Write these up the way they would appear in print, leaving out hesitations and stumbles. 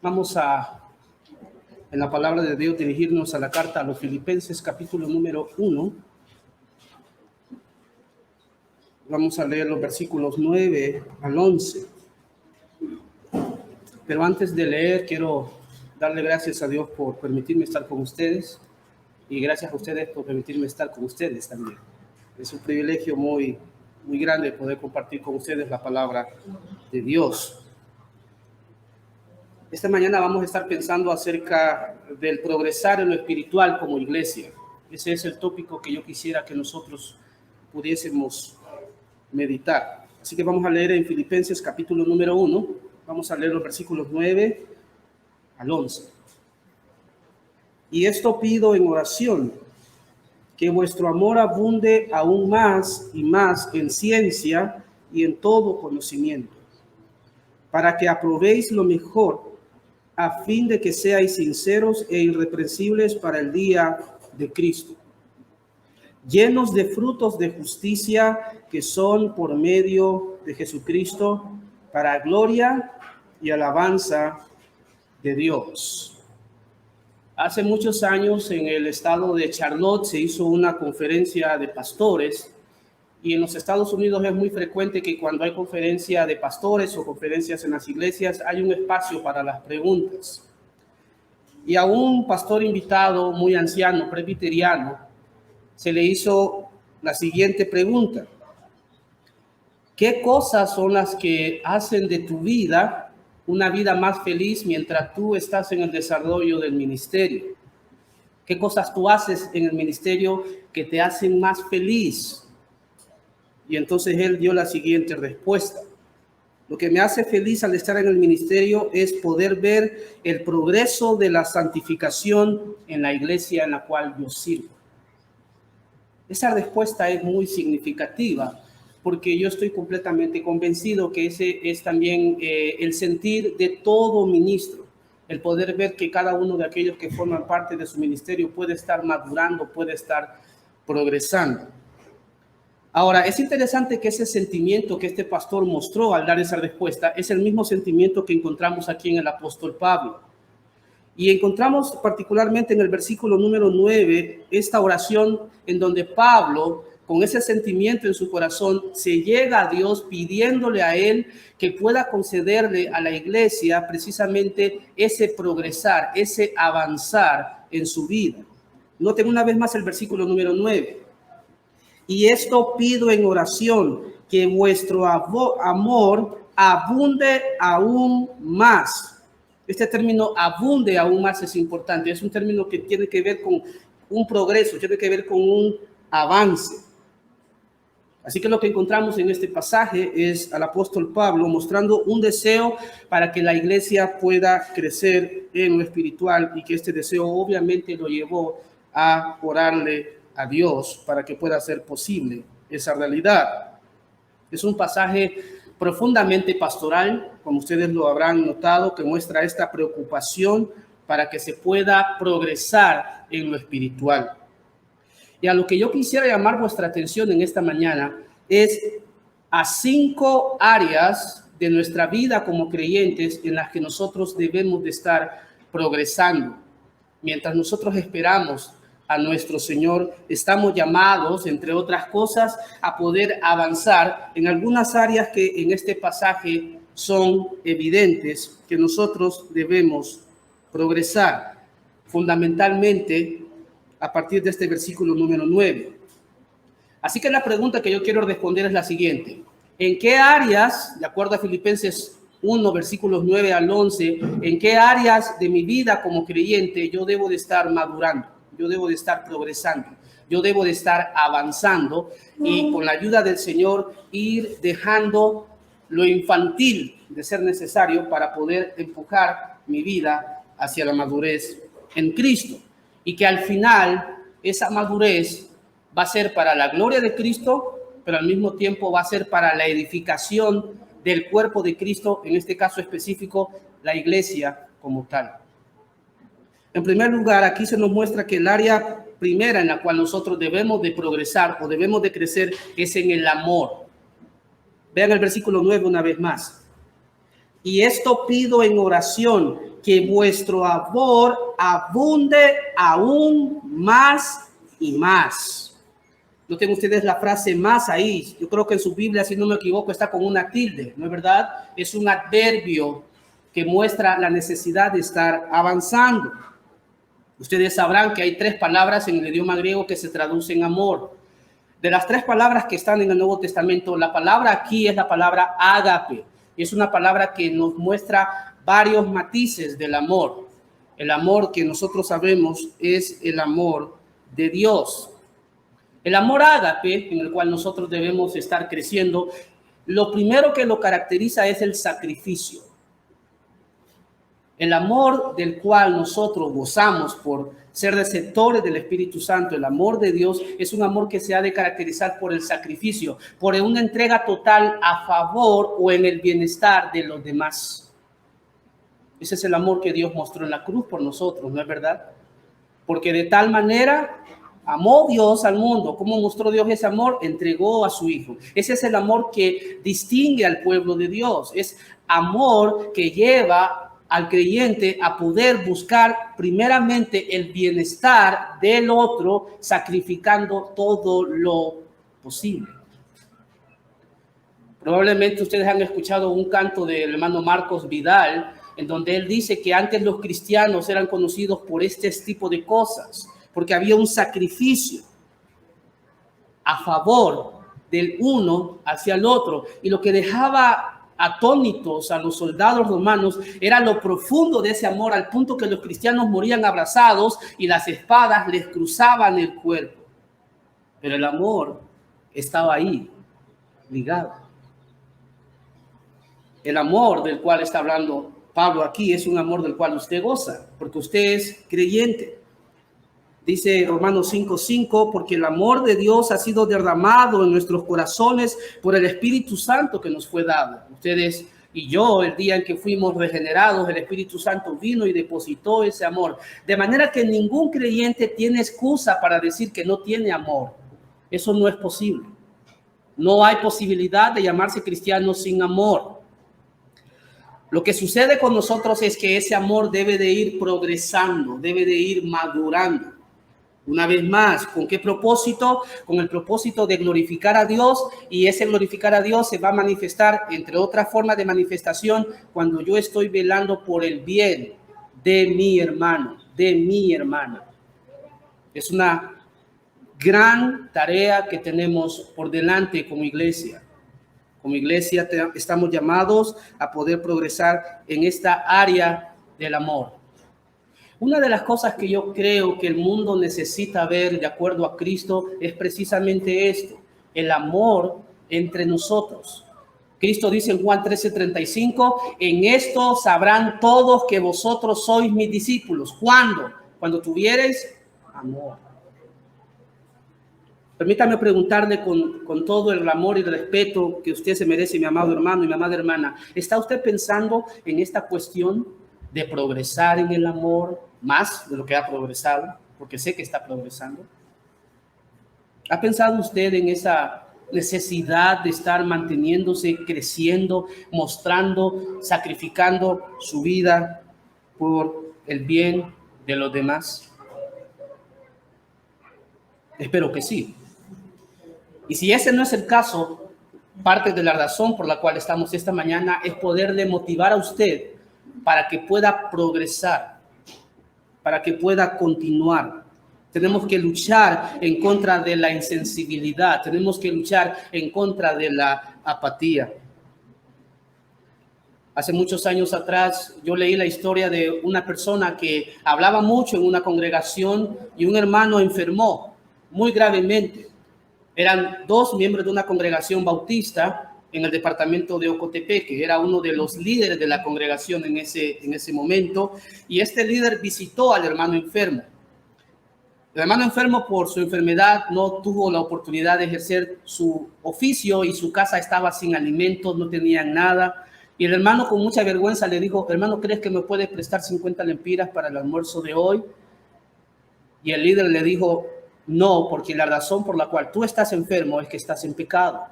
Vamos en la palabra de Dios, dirigirnos a la carta a los Filipenses, capítulo número 1. Vamos a leer los versículos 9 al 11. Pero antes de leer, quiero darle gracias a Dios por permitirme estar con ustedes y gracias a ustedes por permitirme estar con ustedes también. Es un privilegio muy grande poder compartir con ustedes la palabra de Dios. Esta mañana vamos a estar pensando acerca del progresar en lo espiritual como iglesia. Ese es el tópico que yo quisiera que nosotros pudiésemos meditar. Así que vamos a leer en Filipenses capítulo número 1. Vamos a leer los versículos 9 al 11. Y esto pido en oración, que vuestro amor abunde aún más y más en ciencia y en todo conocimiento, para que aprobéis lo mejor, a fin de que seáis sinceros e irreprensibles para el día de Cristo, llenos de frutos de justicia que son por medio de Jesucristo, para gloria y alabanza de Dios. Hace muchos años en el estado de Charlotte se hizo una conferencia de pastores, y en los Estados Unidos es muy frecuente que cuando hay conferencia de pastores o conferencias en las iglesias hay un espacio para las preguntas. Y a un pastor invitado muy anciano, presbiteriano, se le hizo la siguiente pregunta: ¿qué cosas son las que hacen de tu vida una vida más feliz mientras tú estás en el desarrollo del ministerio? ¿Qué cosas tú haces en el ministerio que te hacen más feliz? Y entonces él dio la siguiente respuesta: lo que me hace feliz al estar en el ministerio es poder ver el progreso de la santificación en la iglesia en la cual yo sirvo. Esa respuesta es muy significativa, porque yo estoy completamente convencido que ese es también el sentir de todo ministro, el poder ver que cada uno de aquellos que forman parte de su ministerio puede estar madurando, puede estar progresando. Ahora, es interesante que ese sentimiento que este pastor mostró al dar esa respuesta es el mismo sentimiento que encontramos aquí en el apóstol Pablo. Y encontramos particularmente en el versículo número 9 esta oración en donde Pablo, con ese sentimiento en su corazón, se llega a Dios pidiéndole a él que pueda concederle a la iglesia precisamente ese progresar, ese avanzar en su vida. Noten una vez más el versículo número 9. Y esto pido en oración, que vuestro amor abunde aún más. Este término abunde aún más es importante. Es un término que tiene que ver con un progreso, tiene que ver con un avance. Así que lo que encontramos en este pasaje es al apóstol Pablo mostrando un deseo para que la iglesia pueda crecer en lo espiritual, y que este deseo obviamente lo llevó a orarle a Dios para que pueda ser posible esa realidad. Es un pasaje profundamente pastoral, como ustedes lo habrán notado, que muestra esta preocupación para que se pueda progresar en lo espiritual. Y a lo que yo quisiera llamar vuestra atención en esta mañana es a 5 áreas de nuestra vida como creyentes en las que nosotros debemos de estar progresando. Mientras nosotros esperamos a nuestro Señor, estamos llamados, entre otras cosas, a poder avanzar en algunas áreas que en este pasaje son evidentes que nosotros debemos progresar, fundamentalmente a partir de este versículo número 9. Así que la pregunta que yo quiero responder es la siguiente: ¿en qué áreas, de acuerdo a Filipenses 1, versículos 9 al 11, en qué áreas de mi vida como creyente yo debo de estar madurando? Yo debo de estar progresando, yo debo de estar avanzando, y con la ayuda del Señor ir dejando lo infantil de ser necesario para poder empujar mi vida hacia la madurez en Cristo, y que al final esa madurez va a ser para la gloria de Cristo, pero al mismo tiempo va a ser para la edificación del cuerpo de Cristo, en este caso específico, la iglesia como tal. En primer lugar, aquí se nos muestra que el área primera en la cual nosotros debemos de progresar o debemos de crecer es en el amor. Vean el versículo 9 una vez más. Y esto pido en oración, que vuestro amor abunde aún más y más. Noten ustedes la frase más ahí. Yo creo que en su Biblia, si no me equivoco, está con una tilde, ¿no es verdad? Es un adverbio que muestra la necesidad de estar avanzando. Ustedes sabrán que hay 3 palabras en el idioma griego que se traducen amor. De las 3 palabras que están en el Nuevo Testamento, la palabra aquí es la palabra ágape. Es una palabra que nos muestra varios matices del amor. El amor que nosotros sabemos es el amor de Dios. El amor ágape, en el cual nosotros debemos estar creciendo, lo primero que lo caracteriza es el sacrificio. El amor del cual nosotros gozamos por ser receptores del Espíritu Santo, el amor de Dios, es un amor que se ha de caracterizar por el sacrificio, por una entrega total a favor o en el bienestar de los demás. Ese es el amor que Dios mostró en la cruz por nosotros, ¿no es verdad? Porque de tal manera amó Dios al mundo. ¿Cómo mostró Dios ese amor? Entregó a su Hijo. Ese es el amor que distingue al pueblo de Dios. Es amor que lleva al creyente a poder buscar primeramente el bienestar del otro, sacrificando todo lo posible. Probablemente ustedes han escuchado un canto del hermano Marcos Vidal, en donde él dice que antes los cristianos eran conocidos por este tipo de cosas, porque había un sacrificio a favor del uno hacia el otro, y lo que dejaba atónitos a los soldados romanos era lo profundo de ese amor, al punto que los cristianos morían abrazados y las espadas les cruzaban el cuerpo. Pero el amor estaba ahí, ligado. El amor del cual está hablando Pablo aquí es un amor del cual usted goza, porque usted es creyente. Dice Romanos 5:5, porque el amor de Dios ha sido derramado en nuestros corazones por el Espíritu Santo que nos fue dado. Ustedes y yo, el día en que fuimos regenerados, el Espíritu Santo vino y depositó ese amor. De manera que ningún creyente tiene excusa para decir que no tiene amor. Eso no es posible. No hay posibilidad de llamarse cristiano sin amor. Lo que sucede con nosotros es que ese amor debe de ir progresando, debe de ir madurando. Una vez más, ¿con qué propósito? Con el propósito de glorificar a Dios, y ese glorificar a Dios se va a manifestar, entre otras formas de manifestación, cuando yo estoy velando por el bien de mi hermano, de mi hermana. Es una gran tarea que tenemos por delante como iglesia. Como iglesia estamos llamados a poder progresar en esta área del amor. Una de las cosas que yo creo que el mundo necesita ver de acuerdo a Cristo es precisamente esto, el amor entre nosotros. Cristo dice en Juan 13:35, en esto sabrán todos que vosotros sois mis discípulos. ¿Cuándo? Cuando tuviereis amor. Permítame preguntarle con todo el amor y el respeto que usted se merece, mi amado hermano y mi amada hermana, ¿está usted pensando en esta cuestión de progresar en el amor más de lo que ha progresado? Porque sé que está progresando. ¿Ha pensado usted en esa necesidad de estar manteniéndose, creciendo, mostrando, sacrificando su vida por el bien de los demás? Espero que sí. Y si ese no es el caso, parte de la razón por la cual estamos esta mañana es poderle motivar a usted para que pueda progresar, para que pueda continuar. Tenemos que luchar en contra de la insensibilidad, tenemos que luchar en contra de la apatía. Hace muchos años atrás yo leí la historia de una persona que hablaba mucho en una congregación y un hermano enfermó muy gravemente. Eran 2 miembros de una congregación bautista en el departamento de Ocotepeque. Era uno de los líderes de la congregación en ese momento, y este líder visitó al hermano enfermo. El hermano enfermo, por su enfermedad, no tuvo la oportunidad de ejercer su oficio y su casa estaba sin alimentos, no tenían nada. Y el hermano, con mucha vergüenza, le dijo: hermano, ¿crees que me puedes prestar 50 lempiras para el almuerzo de hoy? Y el líder le dijo: no, porque la razón por la cual tú estás enfermo es que estás en pecado.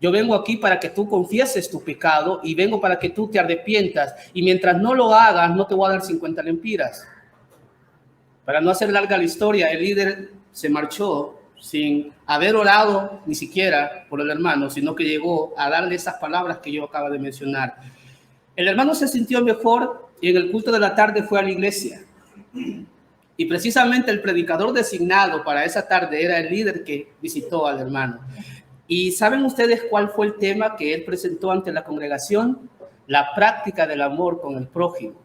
Yo vengo aquí para que tú confieses tu pecado y vengo para que tú te arrepientas. Y mientras no lo hagas, no te voy a dar 50 lempiras. Para no hacer larga la historia, el líder se marchó sin haber orado ni siquiera por el hermano, sino que llegó a darle esas palabras que yo acabo de mencionar. El hermano se sintió mejor y en el culto de la tarde fue a la iglesia. Y precisamente el predicador designado para esa tarde era el líder que visitó al hermano. ¿Y saben ustedes cuál fue el tema que él presentó ante la congregación? La práctica del amor con el prójimo.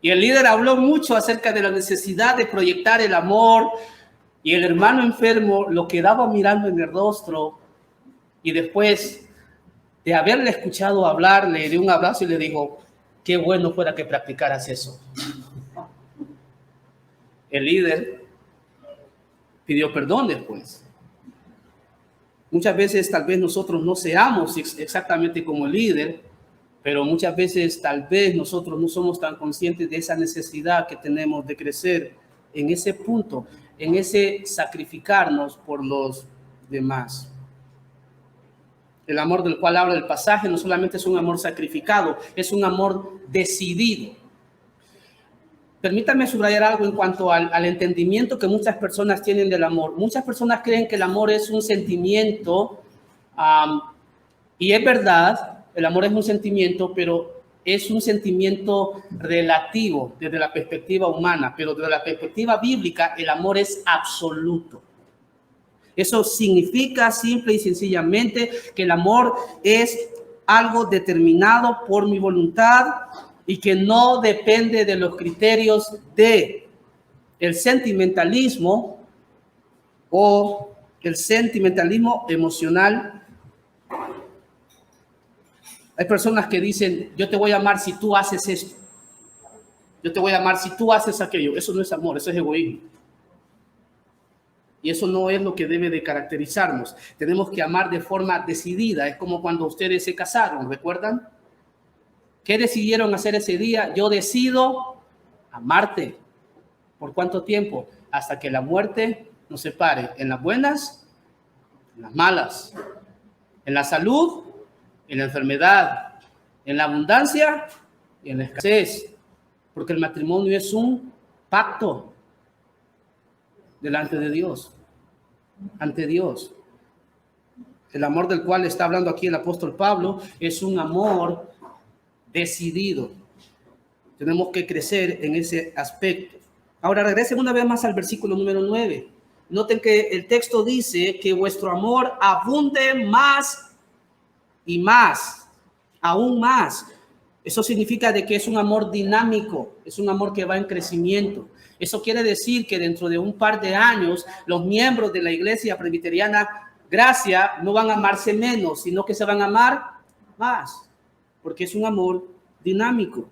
Y el líder habló mucho acerca de la necesidad de proyectar el amor, y el hermano enfermo lo quedaba mirando en el rostro, y después de haberle escuchado hablar, le dio un abrazo y le dijo: qué bueno fuera que practicaras eso. El líder pidió perdón después. Muchas veces tal vez nosotros no seamos exactamente como el líder, pero muchas veces tal vez nosotros no somos tan conscientes de esa necesidad que tenemos de crecer en ese punto, en ese sacrificarnos por los demás. El amor del cual habla el pasaje no solamente es un amor sacrificado, es un amor decidido. Permítame subrayar algo en cuanto al entendimiento que muchas personas tienen del amor. Muchas personas creen que el amor es un sentimiento, y es verdad, el amor es un sentimiento, pero es un sentimiento relativo desde la perspectiva humana, pero desde la perspectiva bíblica el amor es absoluto. Eso significa simple y sencillamente que el amor es algo determinado por mi voluntad y que no depende de los criterios de el sentimentalismo o el sentimentalismo emocional. Hay personas que dicen: yo te voy a amar si tú haces esto, yo te voy a amar si tú haces aquello. Eso no es amor, eso es egoísmo. Y eso no es lo que debe de caracterizarnos. Tenemos que amar de forma decidida. Es como cuando ustedes se casaron, ¿recuerdan? ¿Qué decidieron hacer ese día? Yo decido amarte. ¿Por cuánto tiempo? Hasta que la muerte nos separe, en las buenas, en las malas, en la salud, en la enfermedad, en la abundancia y en la escasez. Porque el matrimonio es un pacto delante de Dios, ante Dios. El amor del cual está hablando aquí el apóstol Pablo es un amor decidido. Tenemos que crecer en ese aspecto. Ahora regresen una vez más al versículo número 9. Noten que el texto dice que vuestro amor abunde más y más, aún más. Eso significa de que es un amor dinámico, es un amor que va en crecimiento. Eso quiere decir que dentro de un par de años los miembros de la iglesia presbiteriana Gracia no van a amarse menos, sino que se van a amar más, porque es un amor dinámico.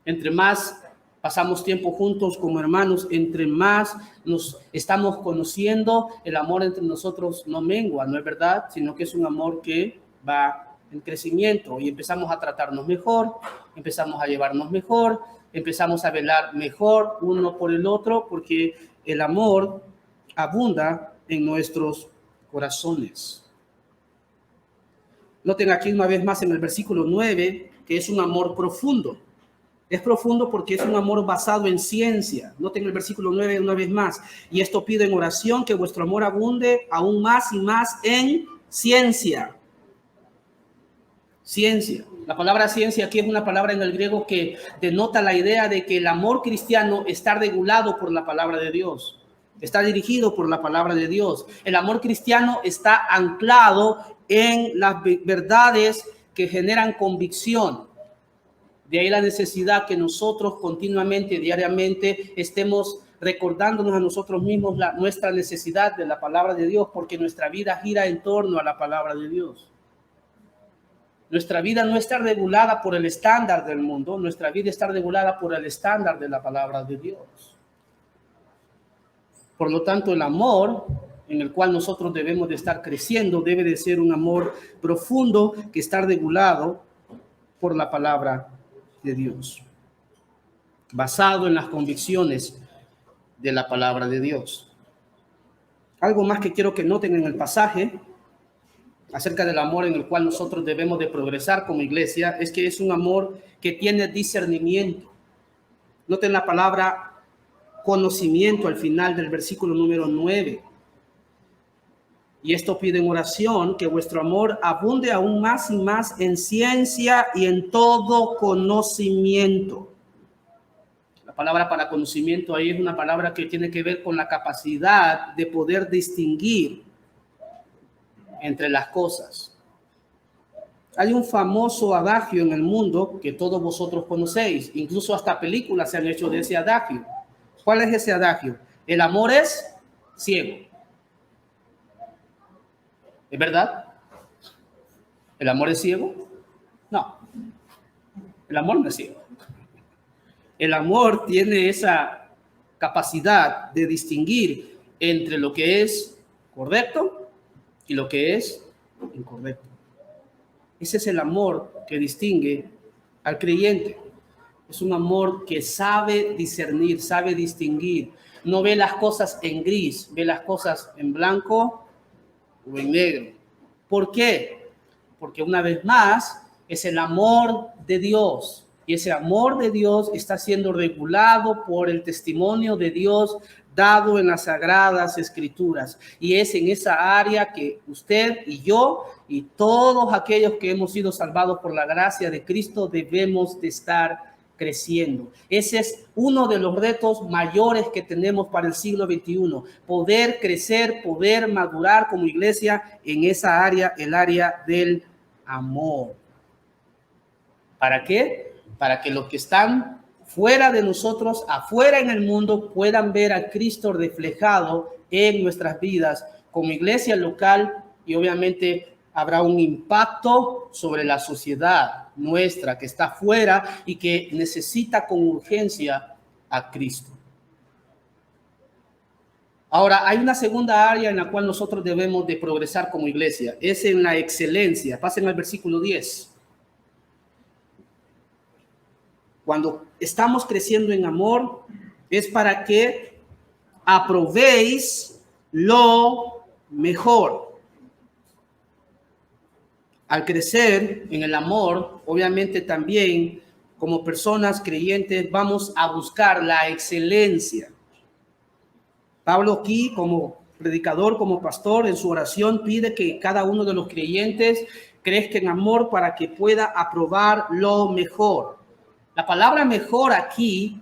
Entre más pasamos tiempo juntos como hermanos, entre más nos estamos conociendo, el amor entre nosotros no mengua, no es verdad, sino que es un amor que va en crecimiento y empezamos a tratarnos mejor, empezamos a llevarnos mejor, empezamos a velar mejor uno por el otro, porque el amor abunda en nuestros corazones. Noten aquí una vez más en el versículo 9 que es un amor profundo. Es profundo porque es un amor basado en ciencia. Noten el versículo 9 una vez más. Y esto pido en oración, que vuestro amor abunde aún más y más en ciencia. Ciencia. La palabra ciencia aquí es una palabra en el griego que denota la idea de que el amor cristiano está regulado por la palabra de Dios. Está dirigido por la palabra de Dios. El amor cristiano está anclado en las verdades que generan convicción. De ahí la necesidad que nosotros continuamente, diariamente, estemos recordándonos a nosotros mismos nuestra necesidad de la palabra de Dios, porque nuestra vida gira en torno a la palabra de Dios. Nuestra vida no está regulada por el estándar del mundo, nuestra vida está regulada por el estándar de la palabra de Dios. Por lo tanto, el amor en el cual nosotros debemos de estar creciendo debe de ser un amor profundo que está regulado por la palabra de Dios, basado en las convicciones de la palabra de Dios. Algo más que quiero que noten en el pasaje acerca del amor en el cual nosotros debemos de progresar como iglesia, es que es un amor que tiene discernimiento. Noten la palabra conocimiento al final del versículo número 9. Y esto pide en oración que vuestro amor abunde aún más y más en ciencia y en todo conocimiento. La palabra para conocimiento ahí es una palabra que tiene que ver con la capacidad de poder distinguir entre las cosas. Hay un famoso adagio en el mundo que todos vosotros conocéis, incluso hasta películas se han hecho de ese adagio. ¿Cuál es ese adagio? El amor es ciego. ¿Es verdad? ¿El amor es ciego? No. El amor no es ciego. El amor tiene esa capacidad de distinguir entre lo que es correcto y lo que es incorrecto. Ese es el amor que distingue al creyente. Es un amor que sabe discernir, sabe distinguir. No ve las cosas en gris, ve las cosas en blanco o en negro. ¿Por qué? Porque una vez más es el amor de Dios. Y ese amor de Dios está siendo regulado por el testimonio de Dios dado en las Sagradas Escrituras. Y es en esa área que usted y yo y todos aquellos que hemos sido salvados por la gracia de Cristo debemos de estar creciendo. Ese es uno de los retos mayores que tenemos para el siglo XXI. Poder crecer, poder madurar como iglesia en esa área, el área del amor. ¿Para qué? Para que los que están fuera de nosotros, afuera en el mundo, puedan ver a Cristo reflejado en nuestras vidas como iglesia local, y obviamente habrá un impacto sobre la sociedad nuestra que está afuera y que necesita con urgencia a Cristo. Ahora, hay una segunda área en la cual nosotros debemos de progresar como iglesia, es en la excelencia. Pasen al versículo 10. Cuando estamos creciendo en amor, es para que aprobéis lo mejor. Al crecer en el amor, obviamente también como personas creyentes vamos a buscar la excelencia. Pablo aquí, como predicador, como pastor, en su oración pide que cada uno de los creyentes crezca en amor para que pueda aprobar lo mejor. La palabra mejor aquí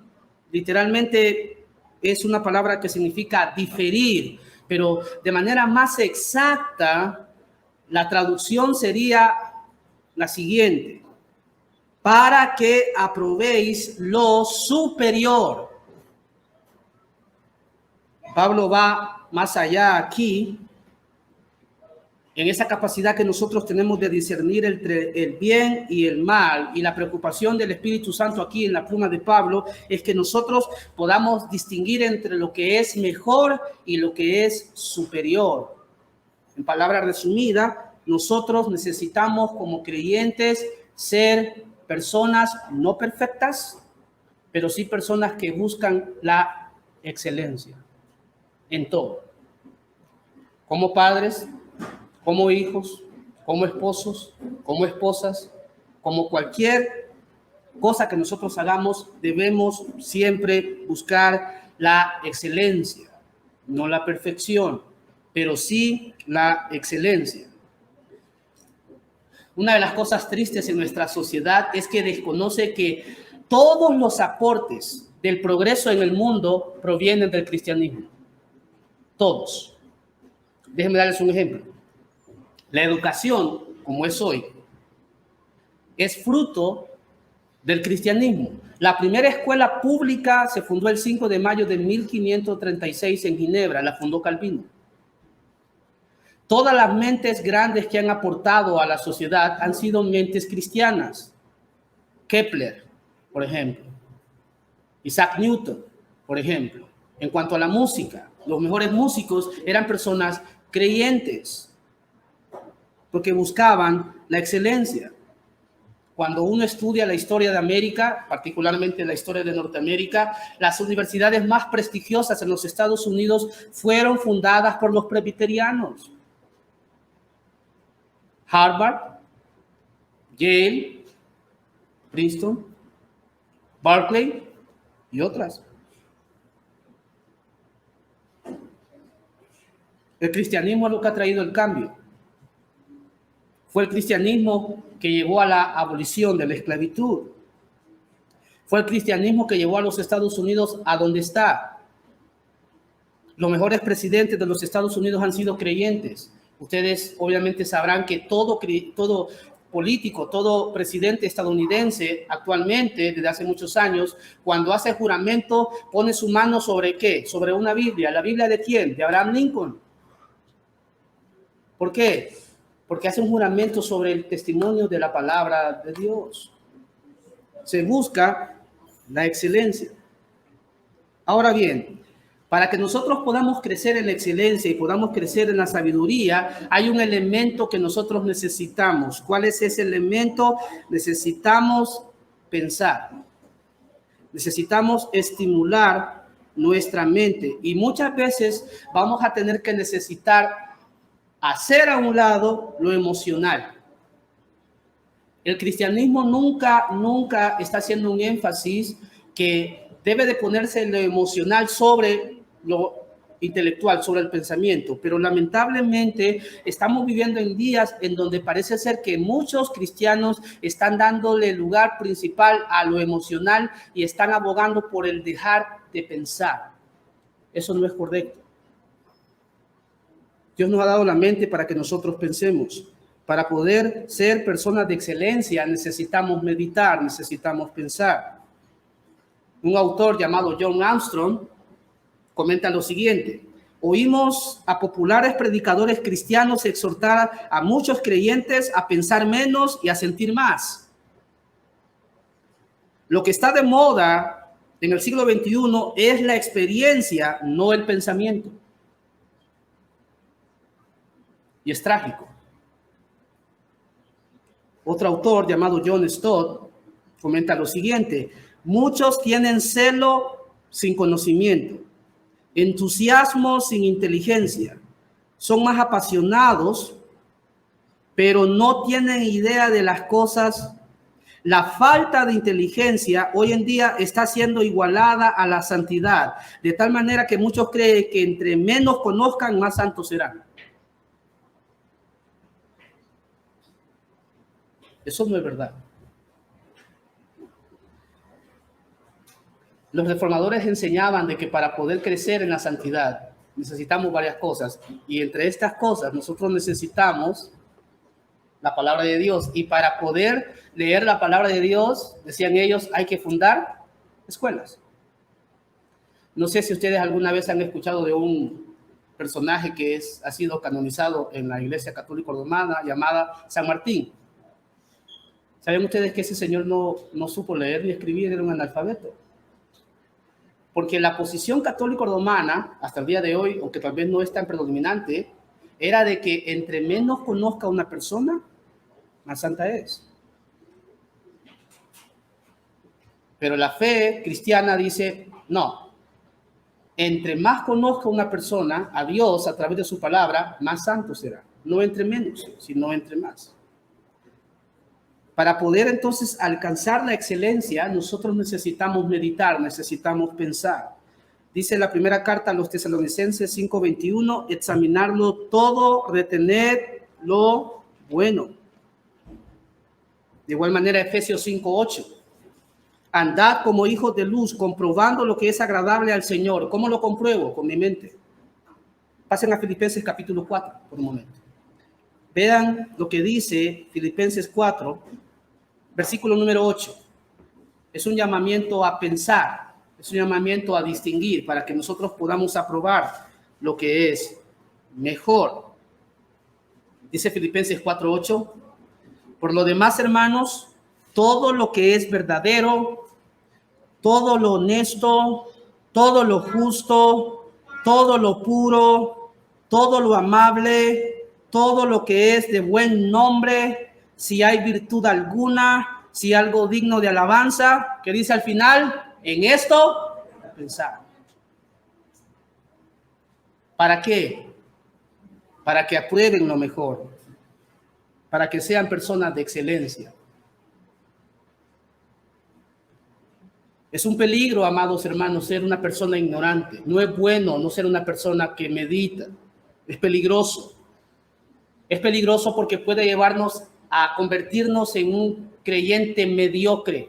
literalmente es una palabra que significa diferir, pero de manera más exacta, la traducción sería la siguiente: para que aprobéis lo superior. Pablo va más allá aquí en esa capacidad que nosotros tenemos de discernir entre el bien y el mal. Y la preocupación del Espíritu Santo aquí en la pluma de Pablo es que nosotros podamos distinguir entre lo que es mejor y lo que es superior. En palabras resumidas, nosotros necesitamos como creyentes ser personas no perfectas, pero sí personas que buscan la excelencia en todo. Como padres, como hijos, como esposos, como esposas, como cualquier cosa que nosotros hagamos, debemos siempre buscar la excelencia, no la perfección, pero sí la excelencia. Una de las cosas tristes en nuestra sociedad es que desconoce que todos los aportes del progreso en el mundo provienen del cristianismo. Todos. Déjenme darles un ejemplo. La educación, como es hoy, es fruto del cristianismo. La primera escuela pública se fundó el 5 de mayo de 1536 en Ginebra, la fundó Calvino. Todas las mentes grandes que han aportado a la sociedad han sido mentes cristianas. Kepler, por ejemplo. Isaac Newton, por ejemplo. En cuanto a la música, los mejores músicos eran personas creyentes, porque buscaban la excelencia. Cuando uno estudia la historia de América, particularmente la historia de Norteamérica, las universidades más prestigiosas en los Estados Unidos fueron fundadas por los presbiterianos. Harvard, Yale, Princeton, Berkeley y otras. El cristianismo es lo que ha traído el cambio. Fue el cristianismo que llevó a la abolición de la esclavitud. Fue el cristianismo que llevó a los Estados Unidos a donde está. Los mejores presidentes de los Estados Unidos han sido creyentes. Ustedes obviamente sabrán que todo político, todo presidente estadounidense actualmente, desde hace muchos años, cuando hace juramento, pone su mano sobre ¿qué? Sobre una Biblia. ¿La Biblia de quién? De Abraham Lincoln. ¿Por qué? Porque hace un juramento sobre el testimonio de la palabra de Dios. Se busca la excelencia. Ahora bien, para que nosotros podamos crecer en la excelencia y podamos crecer en la sabiduría, hay un elemento que nosotros necesitamos. ¿Cuál es ese elemento? Necesitamos pensar. Necesitamos estimular nuestra mente. Y muchas veces vamos a tener que necesitar hacer a un lado lo emocional. El cristianismo nunca está haciendo un énfasis que debe de ponerse lo emocional sobre lo intelectual, sobre el pensamiento, pero lamentablemente estamos viviendo en días en donde parece ser que muchos cristianos están dándole lugar principal a lo emocional y están abogando por el dejar de pensar. Eso no es correcto. Dios nos ha dado la mente para que nosotros pensemos. Para poder ser personas de excelencia necesitamos meditar, necesitamos pensar. Un autor llamado John Armstrong comenta lo siguiente: oímos a populares predicadores cristianos exhortar a muchos creyentes a pensar menos y a sentir más. Lo que está de moda en el siglo XXI es la experiencia, no el pensamiento. Y es trágico. Otro autor llamado John Stott comenta lo siguiente: muchos tienen celo sin conocimiento, entusiasmo sin inteligencia, son más apasionados, pero no tienen idea de las cosas. La falta de inteligencia hoy en día está siendo igualada a la santidad, de tal manera que muchos creen que entre menos conozcan, más santos serán. Eso no es verdad. Los reformadores enseñaban de que para poder crecer en la santidad necesitamos varias cosas, y entre estas cosas nosotros necesitamos la palabra de Dios, y para poder leer la palabra de Dios, decían ellos, hay que fundar escuelas. No sé si ustedes alguna vez han escuchado de un personaje que ha sido canonizado en la Iglesia Católica Romana, llamada San Martín. ¿Saben ustedes que ese señor no supo leer ni escribir? Era un analfabeto. Porque la posición católica romana, hasta el día de hoy, aunque tal vez no es tan predominante, era de que entre menos conozca una persona, más santa es. Pero la fe cristiana dice, no. Entre más conozca una persona a Dios a través de su palabra, más santo será. No entre menos, sino entre más. Para poder entonces alcanzar la excelencia, nosotros necesitamos meditar, necesitamos pensar. Dice la primera carta a los Tesalonicenses 5:21, examinarlo todo, retener lo bueno. De igual manera, Efesios 5:8, andad como hijos de luz, comprobando lo que es agradable al Señor. ¿Cómo lo compruebo? Con mi mente. Pasen a Filipenses capítulo 4 por un momento. Vean lo que dice Filipenses 4, versículo número 8. Es un llamamiento a pensar, es un llamamiento a distinguir para que nosotros podamos aprobar lo que es mejor. Dice Filipenses 4:8, por lo demás, hermanos, todo lo que es verdadero, todo lo honesto, todo lo justo, todo lo puro, todo lo amable, todo lo que es de buen nombre, si hay virtud alguna, si algo digno de alabanza, que dice al final, en esto pensar. ¿Para qué? Para que aprueben lo mejor. para que sean personas de excelencia. Es un peligro, amados hermanos, ser una persona ignorante. No es bueno no ser una persona que medita. Es peligroso. Es peligroso porque puede llevarnos a convertirnos en un creyente mediocre.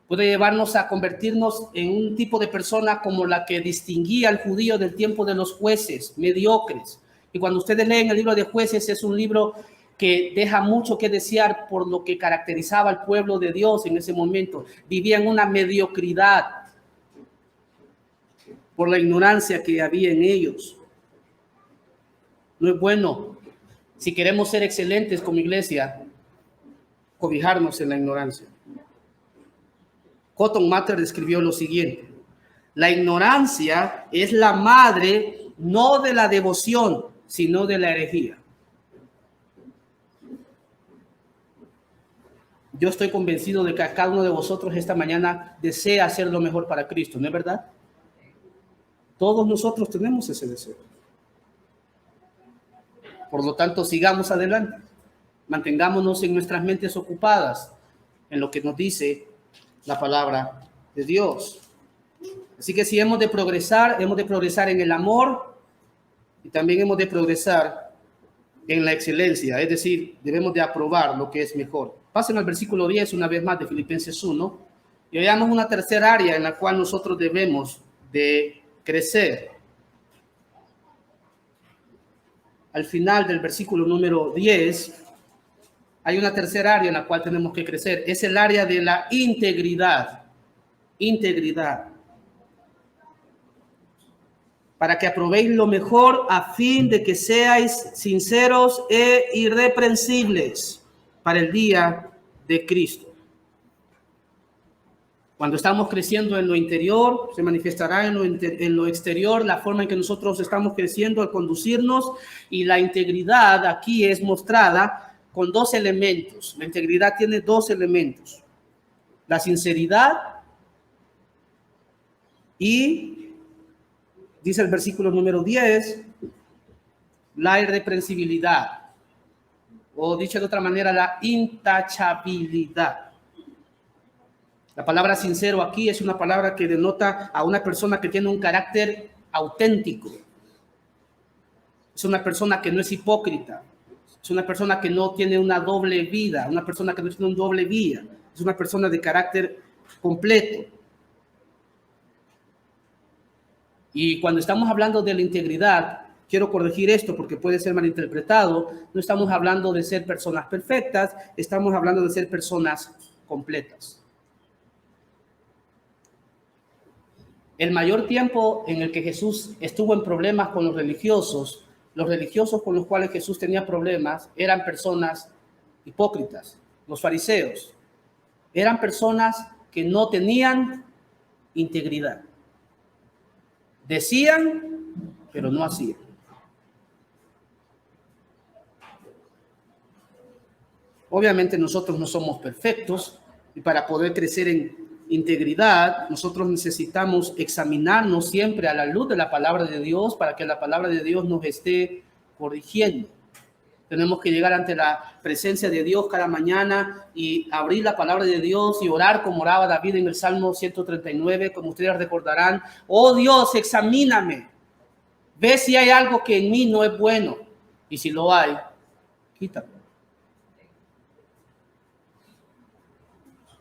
Puede llevarnos a convertirnos en un tipo de persona como la que distinguía al judío del tiempo de los jueces, mediocres. Y cuando ustedes leen el libro de Jueces, es un libro que deja mucho que desear por lo que caracterizaba al pueblo de Dios en ese momento. Vivían una mediocridad por la ignorancia que había en ellos. No es bueno, si queremos ser excelentes como iglesia, cobijarnos en la ignorancia. Cotton Mather describió lo siguiente: la ignorancia es la madre no de la devoción, sino de la herejía. Yo estoy convencido de que cada uno de vosotros esta mañana desea hacer lo mejor para Cristo, ¿no es verdad? Todos nosotros tenemos ese deseo. Por lo tanto, sigamos adelante. Mantengámonos en nuestras mentes ocupadas en lo que nos dice la palabra de Dios. Así que si hemos de progresar en el amor y también hemos de progresar en la excelencia, es decir, debemos de aprobar lo que es mejor. Pasen al versículo 10 una vez más de Filipenses 1 y veamos una tercera área en la cual nosotros debemos de crecer. Al final del versículo número 10 hay una tercera área en la cual tenemos que crecer. Es el área de la integridad. Integridad. Para que aprobéis lo mejor a fin de que seáis sinceros e irreprensibles para el día de Cristo. Cuando estamos creciendo en lo interior, se manifestará en lo exterior la forma en que nosotros estamos creciendo al conducirnos, y la integridad aquí es mostrada con dos elementos. La integridad tiene dos elementos: la sinceridad y, dice el versículo número 10, la irreprensibilidad, o dicho de otra manera, la intachabilidad. La palabra sincero aquí es una palabra que denota a una persona que tiene un carácter auténtico. Es una persona que no es hipócrita. Es una persona que no tiene una doble vida, una persona que no tiene un doble vía. Es una persona de carácter completo. Y cuando estamos hablando de la integridad, quiero corregir esto porque puede ser malinterpretado. No estamos hablando de ser personas perfectas, estamos hablando de ser personas completas. El mayor tiempo en el que Jesús estuvo en problemas con los religiosos con los cuales Jesús tenía problemas, eran personas hipócritas. Los fariseos eran personas que no tenían integridad. Decían, pero no hacían. Obviamente nosotros no somos perfectos, y para poder crecer en integridad, nosotros necesitamos examinarnos siempre a la luz de la palabra de Dios para que la palabra de Dios nos esté corrigiendo. Tenemos que llegar ante la presencia de Dios cada mañana y abrir la palabra de Dios y orar como oraba David en el Salmo 139, como ustedes recordarán. Oh Dios, examíname. Ve si hay algo que en mí no es bueno. Y si lo hay, quítalo.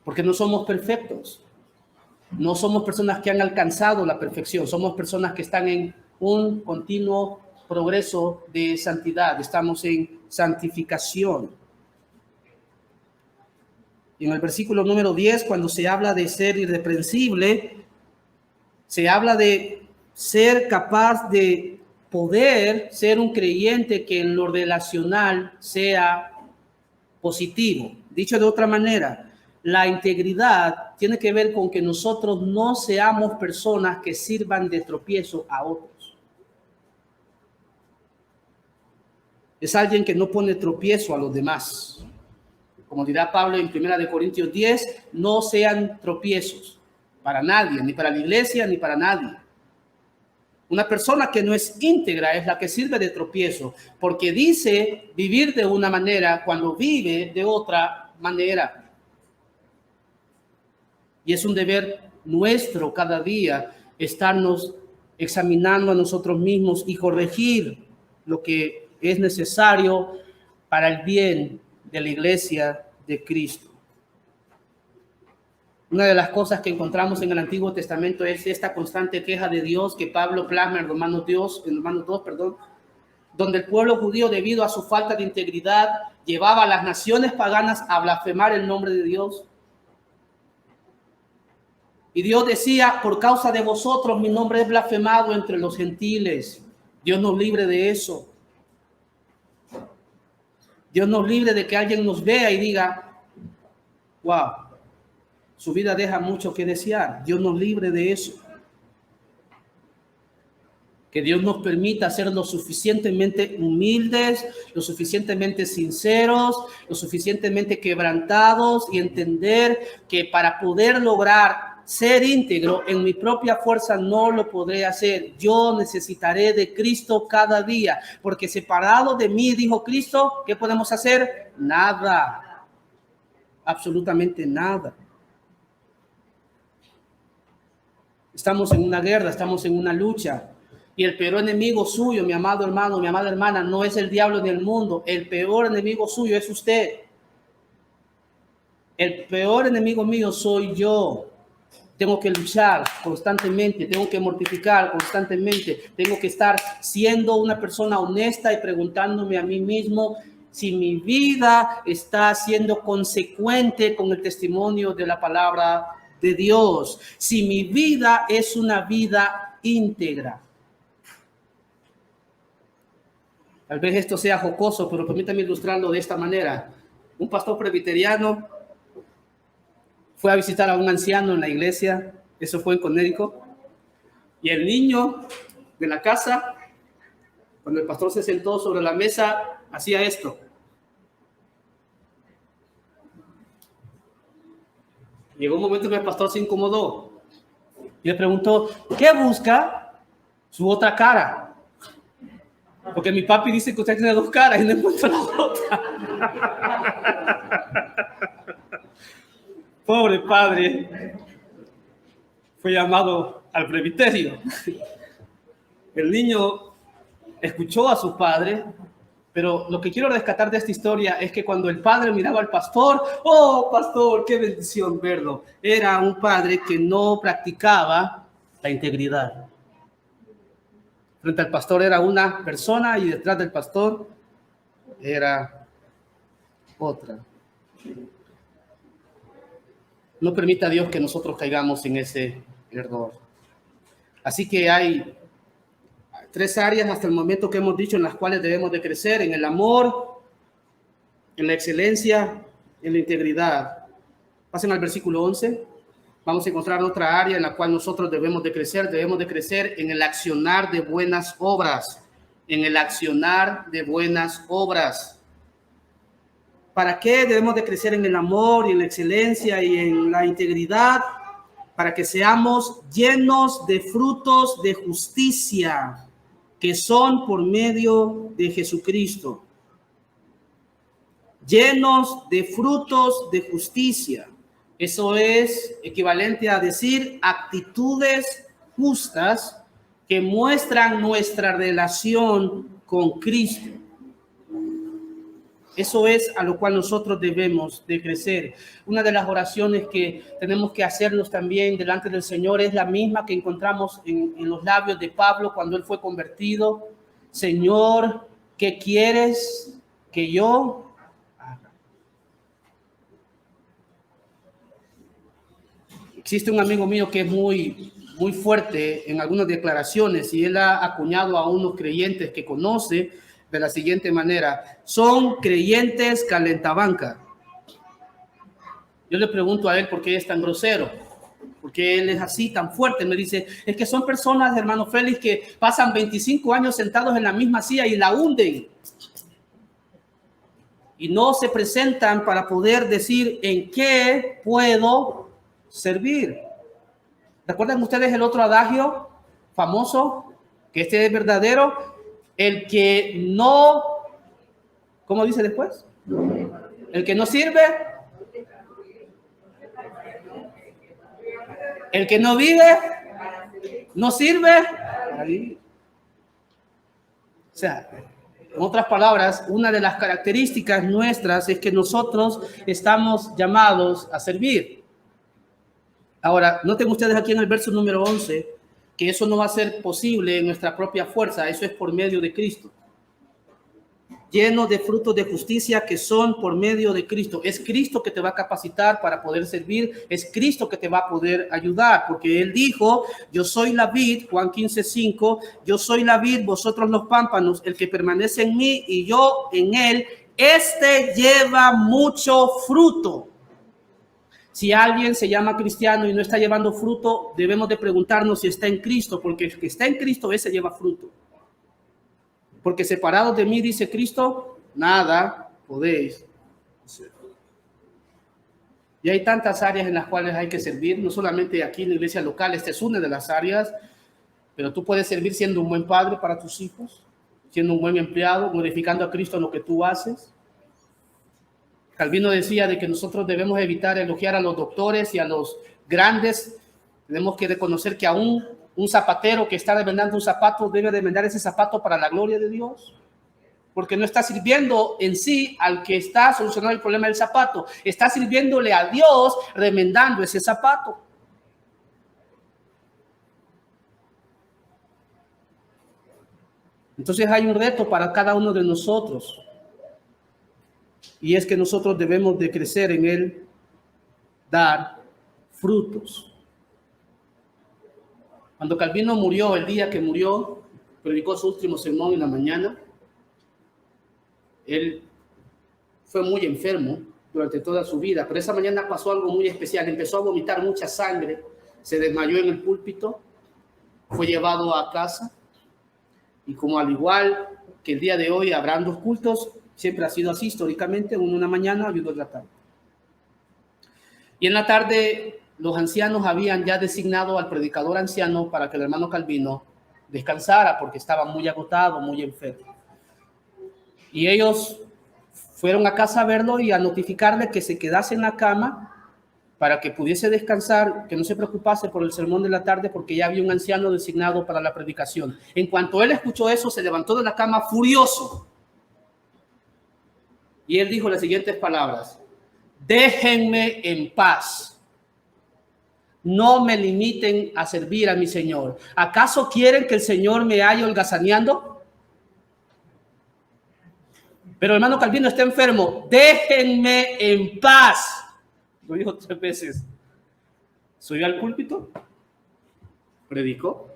Porque no somos perfectos. No somos personas que han alcanzado la perfección. Somos personas que están en un continuo progreso de santidad. Estamos en santificación. Y en el versículo número 10, cuando se habla de ser irreprensible, se habla de ser capaz de poder ser un creyente que en lo relacional sea positivo. Dicho de otra manera, la integridad tiene que ver con que nosotros no seamos personas que sirvan de tropiezo a otros. Es alguien que no pone tropiezo a los demás. Como dirá Pablo en 1 Corintios 10, no sean tropiezos para nadie, ni para la iglesia, ni para nadie. Una persona que no es íntegra es la que sirve de tropiezo, porque dice vivir de una manera cuando vive de otra manera. Y es un deber nuestro cada día estarnos examinando a nosotros mismos y corregir lo que es necesario para el bien de la iglesia de Cristo. Una de las cosas que encontramos en el Antiguo Testamento es esta constante queja de Dios que Pablo plasma en Romanos 2, donde el pueblo judío, debido a su falta de integridad, llevaba a las naciones paganas a blasfemar el nombre de Dios. Y Dios decía, por causa de vosotros mi nombre es blasfemado entre los gentiles. Dios nos libre de eso. Dios nos libre de que alguien nos vea y diga, wow, su vida deja mucho que desear. Dios nos libre de eso. Que Dios nos permita ser lo suficientemente humildes, lo suficientemente sinceros, lo suficientemente quebrantados y entender que para poder lograr ser íntegro en mi propia fuerza no lo podré hacer. Yo necesitaré de Cristo cada día, porque separado de mí, dijo Cristo, ¿qué podemos hacer? Nada, absolutamente nada. Estamos en una guerra, estamos en una lucha. Y el peor enemigo suyo, mi amado hermano, mi amada hermana, no es el diablo ni el mundo. El peor enemigo suyo es usted. El peor enemigo mío soy yo. Tengo que luchar constantemente, tengo que mortificar constantemente, tengo que estar siendo una persona honesta y preguntándome a mí mismo si mi vida está siendo consecuente con el testimonio de la palabra de Dios, si mi vida es una vida íntegra. Tal vez esto sea jocoso, pero permítame ilustrarlo de esta manera. Un pastor presbiteriano fue a visitar a un anciano en la iglesia, eso fue en Connecticut, y el niño de la casa, cuando el pastor se sentó sobre la mesa, hacía esto. Llegó un momento que el pastor se incomodó y le preguntó, ¿qué busca? Su otra cara. Porque mi papi dice que usted tiene dos caras y no encuentra la otra. Pobre padre, fue llamado al presbiterio. El niño escuchó a su padre, pero lo que quiero rescatar de esta historia es que cuando el padre miraba al pastor, ¡oh, pastor, qué bendición verlo! Era un padre que no practicaba la integridad. Frente al pastor era una persona y detrás del pastor era otra. No permita a Dios que nosotros caigamos en ese error. Así que hay 3 áreas hasta el momento que hemos dicho en las cuales debemos de crecer: en el amor, en la excelencia, en la integridad. Pasen al versículo 11. Vamos a encontrar otra área en la cual nosotros debemos de crecer. Debemos de crecer en el accionar de buenas obras. En el accionar de buenas obras. ¿Para qué debemos de crecer en el amor y en la excelencia y en la integridad? Para que seamos llenos de frutos de justicia, que son por medio de Jesucristo. Llenos de frutos de justicia. Eso es equivalente a decir actitudes justas que muestran nuestra relación con Cristo. Eso es a lo cual nosotros debemos de crecer. Una de las oraciones que tenemos que hacernos también delante del Señor es la misma que encontramos en los labios de Pablo cuando él fue convertido. Señor, ¿qué quieres que yo haga? Existe un amigo mío que es muy fuerte en algunas declaraciones y él ha acuñado a unos creyentes que conoce de la siguiente manera: son creyentes calentabanca. Yo le pregunto a él por qué es tan grosero, por qué él es así tan fuerte. Me dice, es que son personas, hermano Félix, que pasan 25 años sentados en la misma silla y la hunden y no se presentan para poder decir en qué puedo servir. ¿Recuerdan ustedes el otro adagio famoso que este es verdadero, el que no, ¿cómo dice después? El que no sirve, el que no vive, no sirve. Ahí. O sea, en otras palabras, una de las características nuestras es que nosotros estamos llamados a servir. Ahora, noten ustedes aquí en el verso número 11 que eso no va a ser posible en nuestra propia fuerza, eso es por medio de Cristo. Lleno de frutos de justicia que son por medio de Cristo. Es Cristo que te va a capacitar para poder servir, es Cristo que te va a poder ayudar, porque Él dijo, yo soy la vid, Juan 15:5, yo soy la vid, vosotros los pámpanos, el que permanece en mí y yo en Él, este lleva mucho fruto. Si alguien se llama cristiano y no está llevando fruto, debemos de preguntarnos si está en Cristo, porque el que está en Cristo, ese lleva fruto. Porque separados de mí, dice Cristo, nada podéis hacer. Y hay tantas áreas en las cuales hay que servir, no solamente aquí en la iglesia local, esta es una de las áreas, pero tú puedes servir siendo un buen padre para tus hijos, siendo un buen empleado, glorificando a Cristo en lo que tú haces. Calvino decía de que nosotros debemos evitar elogiar a los doctores y a los grandes. Tenemos que reconocer que aún un zapatero que está remendando un zapato debe remendar ese zapato para la gloria de Dios, porque no está sirviendo en sí al que está solucionando el problema del zapato, está sirviéndole a Dios remendando ese zapato. Entonces hay un reto para cada uno de nosotros, y es que nosotros debemos de crecer en él, dar frutos. Cuando Calvino murió, el día que murió, predicó su último sermón en la mañana. Él fue muy enfermo durante toda su vida, pero esa mañana pasó algo muy especial. Empezó a vomitar mucha sangre, se desmayó en el púlpito, fue llevado a casa, y como al igual que el día de hoy habrán 2 cultos, siempre ha sido así históricamente, uno en la mañana y otro en la tarde. Y en la tarde los ancianos habían ya designado al predicador anciano para que el hermano Calvino descansara porque estaba muy agotado, muy enfermo. Y ellos fueron a casa a verlo y a notificarle que se quedase en la cama para que pudiese descansar, que no se preocupase por el sermón de la tarde porque ya había un anciano designado para la predicación. En cuanto él escuchó eso, se levantó de la cama furioso. Y él dijo las siguientes palabras: déjenme en paz. No me limiten a servir a mi Señor. ¿Acaso quieren que el Señor me haya holgazaneando? Pero hermano Calvino está enfermo. Déjenme en paz. Lo dijo 3 veces. Subió al púlpito, predicó,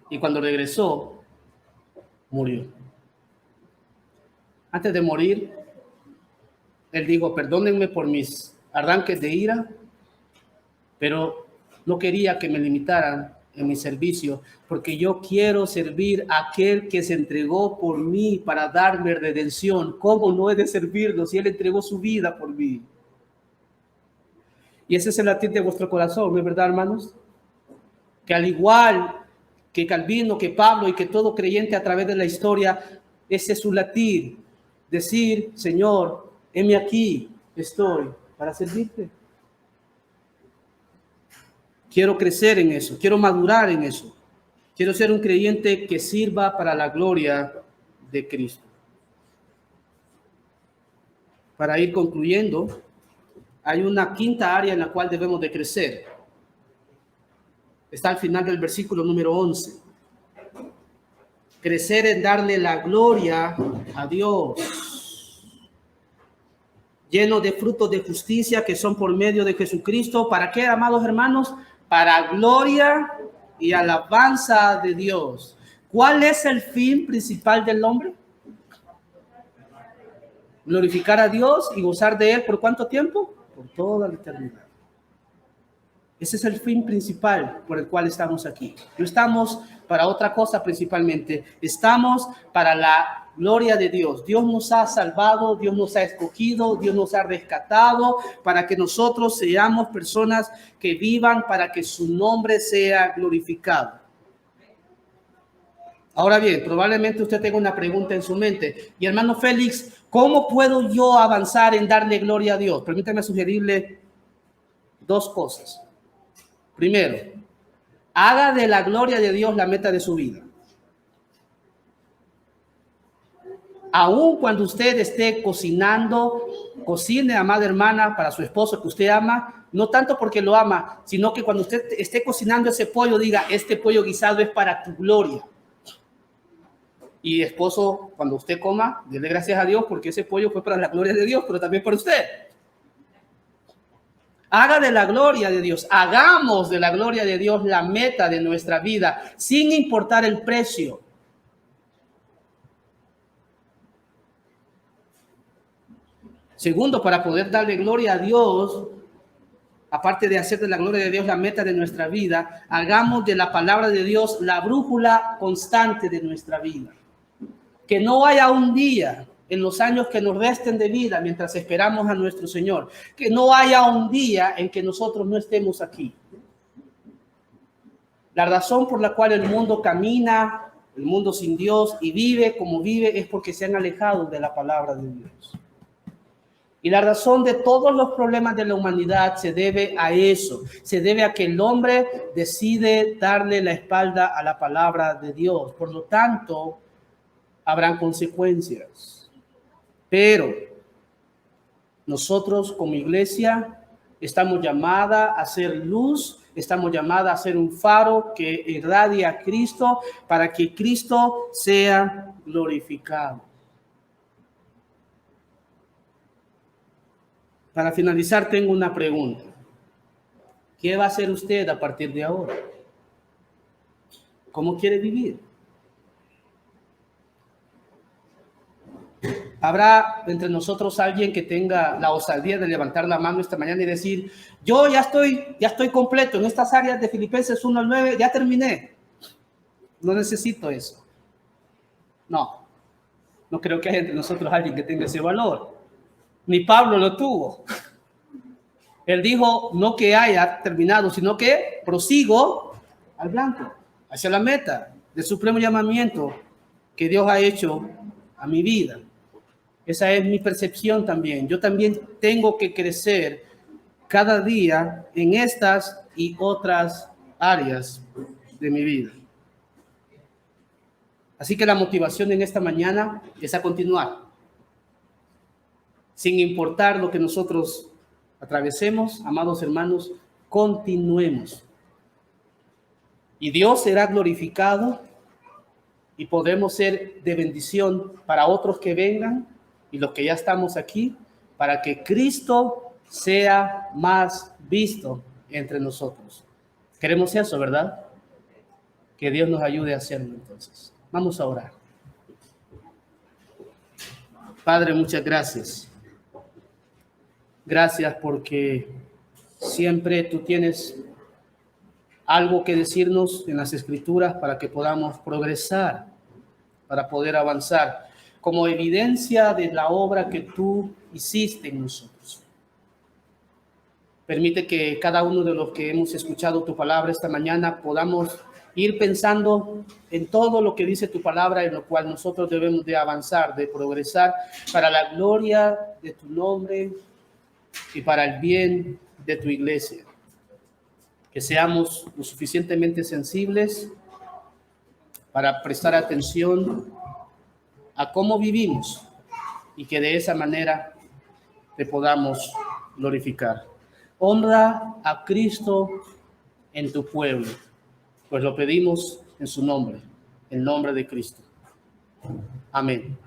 y cuando regresó, murió. Antes de morir, él dijo: perdónenme por mis arranques de ira, pero no quería que me limitaran en mi servicio, porque yo quiero servir a aquel que se entregó por mí para darme redención. ¿Cómo no he de servirlo si él entregó su vida por mí? Y ese es el latir de vuestro corazón, ¿no es verdad, hermanos? Que al igual que Calvino, que Pablo y que todo creyente a través de la historia, ese es su latir. Decir: Señor, heme aquí, estoy para servirte. Quiero crecer en eso, quiero madurar en eso. Quiero ser un creyente que sirva para la gloria de Cristo. Para ir concluyendo, hay una quinta área en la cual debemos de crecer. Está al final del versículo número 11. Crecer en darle la gloria a Dios. Lleno de frutos de justicia que son por medio de Jesucristo. ¿Para qué, amados hermanos? Para gloria y alabanza de Dios. ¿Cuál es el fin principal del hombre? Glorificar a Dios y gozar de Él. ¿Por cuánto tiempo? Por toda la eternidad. Ese es el fin principal por el cual estamos aquí. No estamos para otra cosa principalmente. Estamos para la gloria de Dios. Dios nos ha salvado, Dios nos ha escogido, Dios nos ha rescatado para que nosotros seamos personas que vivan para que su nombre sea glorificado. Ahora bien, probablemente usted tenga una pregunta en su mente. Y hermano Félix, ¿cómo puedo yo avanzar en darle gloria a Dios? Permítame sugerirle dos cosas. Primero, haga de la gloria de Dios la meta de su vida. Aún cuando usted esté cocinando, cocine, amada hermana, para su esposo que usted ama, no tanto porque lo ama, sino que cuando usted esté cocinando ese pollo, diga, este pollo guisado es para tu gloria. Y esposo, cuando usted coma, dele gracias a Dios porque ese pollo fue para la gloria de Dios, pero también para usted. Haga de la gloria de Dios, hagamos de la gloria de Dios la meta de nuestra vida, sin importar el precio. Segundo, para poder darle gloria a Dios, aparte de hacer de la gloria de Dios la meta de nuestra vida, hagamos de la palabra de Dios la brújula constante de nuestra vida. Que no haya un día en los años que nos resten de vida mientras esperamos a nuestro Señor, que no haya un día en que nosotros no estemos aquí. La razón por la cual el mundo camina, el mundo sin Dios y vive como vive es porque se han alejado de la palabra de Dios. Y la razón de todos los problemas de la humanidad se debe a eso, se debe a que el hombre decide darle la espalda a la palabra de Dios. Por lo tanto, habrán consecuencias. Pero nosotros como iglesia estamos llamadas a ser luz, estamos llamadas a ser un faro que irradia a Cristo para que Cristo sea glorificado. Para finalizar, tengo una pregunta. ¿Qué va a hacer usted a partir de ahora? ¿Cómo quiere vivir? ¿Habrá entre nosotros alguien que tenga la osadía de levantar la mano esta mañana y decir, yo ya estoy completo en estas áreas de Filipenses 1 al 9, ya terminé? No necesito eso. No creo que haya entre nosotros alguien que tenga ese valor. Ni Pablo lo tuvo. Él dijo, no que haya terminado, sino que prosigo al blanco, hacia la meta del supremo llamamiento que Dios ha hecho a mi vida. Esa es mi percepción también. Yo también tengo que crecer cada día en estas y otras áreas de mi vida. Así que la motivación en esta mañana es a continuar. Sin importar lo que nosotros atravesemos, amados hermanos, continuemos. Y Dios será glorificado y podemos ser de bendición para otros que vengan y los que ya estamos aquí, para que Cristo sea más visto entre nosotros. Queremos eso, ¿verdad? Que Dios nos ayude a hacerlo entonces. Vamos a orar. Padre, muchas gracias. Gracias porque siempre tú tienes algo que decirnos en las Escrituras para que podamos progresar, para poder avanzar, como evidencia de la obra que tú hiciste en nosotros. Permite que cada uno de los que hemos escuchado tu palabra esta mañana podamos ir pensando en todo lo que dice tu palabra, en lo cual nosotros debemos de avanzar, de progresar para la gloria de tu nombre y para el bien de tu iglesia. Que seamos lo suficientemente sensibles para prestar atención a cómo vivimos y que de esa manera te podamos glorificar. Honra a Cristo en tu pueblo, pues lo pedimos en su nombre, en nombre de Cristo. Amén.